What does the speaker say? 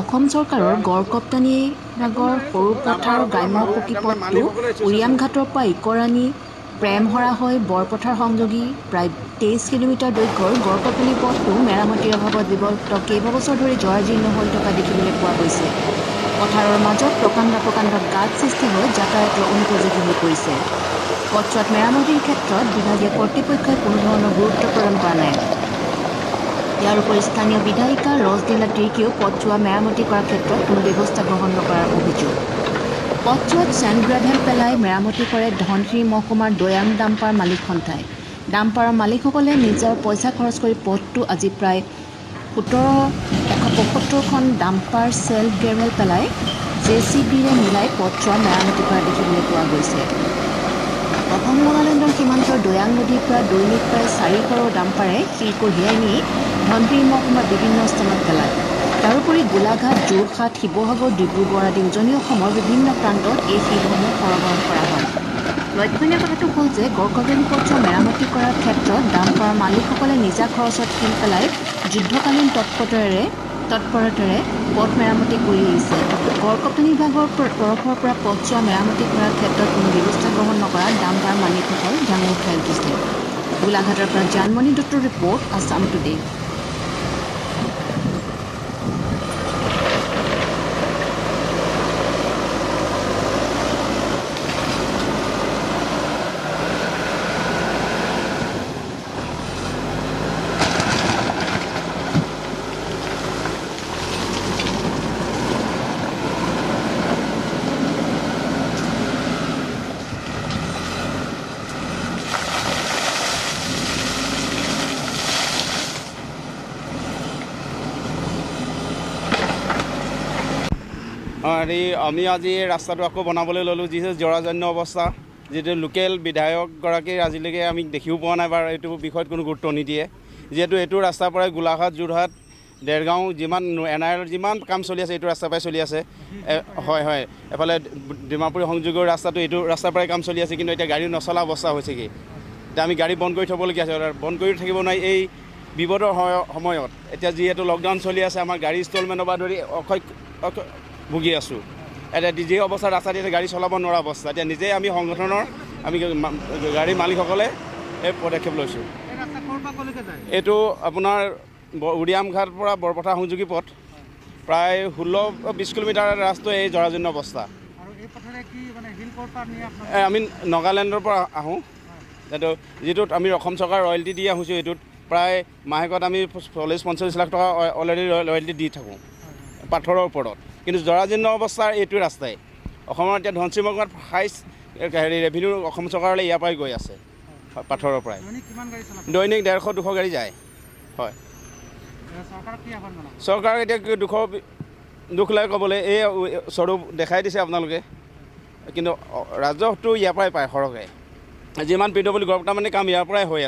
অসম চৰকাৰৰ গড়কপ্তানি বিভাগৰ সৰুপথাৰ গ্ৰাম্য পকীপথটো উৰিয়ামঘাটৰ পৰা ইকৰাণী প্ৰেমহৰা হৈ বৰপথাৰ সংযোগী প্ৰায় 23 কিলোমিটাৰ দৈৰ্ঘ্যৰ গড়কপ্তানি পথটো মেৰামতিৰ অভাৱত বিগত কেইবাবছৰ ধৰি জৰাজীৰ্ণ হৈ থকা দেখিবলৈ পোৱা গৈছে। পথাৰৰ মাজত প্ৰকাণ্ড গাঁত সৃষ্টি হৈ যাতায়াতৰ অনুপযোগী হৈ পৰিছে। পথছোৱাত মেৰামতিৰ ক্ষেত্ৰত বিভাগীয় কৰ্তৃপক্ষই কোনো ধৰণৰ গুৰুত্ব প্ৰদান কৰা নাই। ইয়াৰ উপৰি স্থানীয় বিধায়িকা ৰজনীলা তিৰ্কীয়েও পথছোৱা মেৰামতি কৰাৰ ক্ষেত্ৰত কোনো ব্যৱস্থা গ্ৰহণ নকৰাৰ অভিযোগ। পথছোৱাত চেণ্ড গ্ৰেভেল পেলাই মেৰামতি কৰে ধনশিৰি মহকুমাৰ দৈয়াং ডাম্পাৰ মালিক সন্থাই। ডাম্পাৰৰ মালিকসকলে নিজৰ পইচা খৰচ কৰি পথটো আজি প্ৰায় 175খন ডাম্পাৰ চেল্ফ গ্ৰেভেল পেলাই JCBৰে মিলাই পথছোৱা মেৰামতি কৰা দেখিবলৈ পোৱা গৈছে। অসম নাগালেণ্ডৰ সীমান্তৰ দৈয়াং নদীৰ পৰা দৈনিক প্ৰায় 400 ডাম্পাৰে শিল কঢ়িয়াই নি ধনশিৰি মহকুমাৰ বিভিন্ন স্থানত পেলায়। তাৰোপৰি গোলাঘাট, যোৰহাট, শিৱসাগৰ, ডিব্ৰুগড় আদি উজনি অসমৰ বিভিন্ন প্ৰান্তত এই শিলসমূহ সৰবৰাহ কৰা হয়। লক্ষণীয় কথাটো হ'ল যে গড়কপ্তানি পথছোৱা মেৰামতি কৰাৰ ক্ষেত্ৰত ডাম্পাৰৰ মালিকসকলে নিজা খৰচত শিল পেলাই যুদ্ধকালীন তৎপৰতাৰে পথ মেৰামতি কৰি আহিছে। গড়কপ্তানি বিভাগৰ তৰফৰ পৰা পথছোৱা মেৰামতি কৰাৰ ক্ষেত্ৰত কোনো ব্যৱস্থা গ্ৰহণ নকৰাত ডাম্পাৰ মালিকসকল ডাঙৰ খাই উঠিছে। গোলাঘাটৰ পৰা জানমণি দত্তৰ ৰিপৰ্ট, আছাম টুডে। আমি আজি এই ৰাস্তাটো আকৌ বনাবলৈ ল'লোঁ, যিটো জৰাজীৰ্ণ অৱস্থা, যিটো লোকেল বিধায়কগৰাকীৰ আজিলৈকে আমি দেখিও পোৱা নাই বা এইটো বিষয়ত কোনো গুৰুত্ব নিদিয়ে। যিহেতু এইটো ৰাস্তাৰ পৰাই গোলাঘাট, যোৰহাট, দেৰগাঁও যিমান NIR যিমান কাম চলি আছে এইটো ৰাস্তাৰ পৰাই চলি আছে। হয়, এফালে ডিমাপুৰী সংযোগৰ ৰাস্তাটো এইটো ৰাস্তাৰ পৰাই কাম চলি আছে, কিন্তু এতিয়া গাড়ী নচলা অৱস্থা হৈছেগৈ। এতিয়া আমি গাড়ী বন্ধ কৰি থ'বলগীয়া আছে, বন্ধ কৰি থাকিব নোৱাৰি এই বিপদৰ সময়ত। এতিয়া যিহেতু লকডাউন চলি আছে, আমাৰ গাড়ী ইনষ্টলমেণ্টৰ পৰা ধৰি ভুগি আছোঁ। এতিয়া যি অৱস্থা ৰাস্তাত এতিয়া গাড়ী চলাব নোৱাৰা অৱস্থা। এতিয়া নিজেই আমি সংগঠনৰ গাড়ী মালিকসকলে এই পদক্ষেপ লৈছোঁ। এইটো আপোনাৰ উৰিয়ামঘাট পৰা বৰপথাৰ সংযোগী পথ, প্ৰায় 16-20 কিলোমিটাৰ ৰাস্তাটো এই জৰাজীৰ্ণ অৱস্থা। আমি নাগালেণ্ডৰ পৰা আহোঁ, যিটোত আমি অসম চৰকাৰ ৰয়েল্টি দি আহিছোঁ। এইটোত প্ৰায় মাহেকত আমি 40-45 লাখ টকা অলৰেডি ৰয়েল্টি দি থাকোঁ পাথৰৰ ওপৰত। কিন্তু জৰাজীৰ্ণ অৱস্থাৰ এইটো ৰাস্তাই অসমৰ এতিয়া ধনশিৰি মহকুমাত হাইষ্ট ৰেভিনিউ অসম চৰকাৰলৈ ইয়াৰ পৰাই গৈ আছে পাথৰৰ পৰাই। দৈনিক 150-200 গাড়ী যায়। হয়, চৰকাৰক এতিয়া দুখ লাগে ক'বলৈ, এই স্বৰূপ দেখাই দিছে আপোনালোকে। কিন্তু ৰাজহটো ইয়াৰ পৰাই পায় সৰহকৈ। যিমান PWD গড়কপ্তানি কাম ইয়াৰ পৰাই হৈ আছে।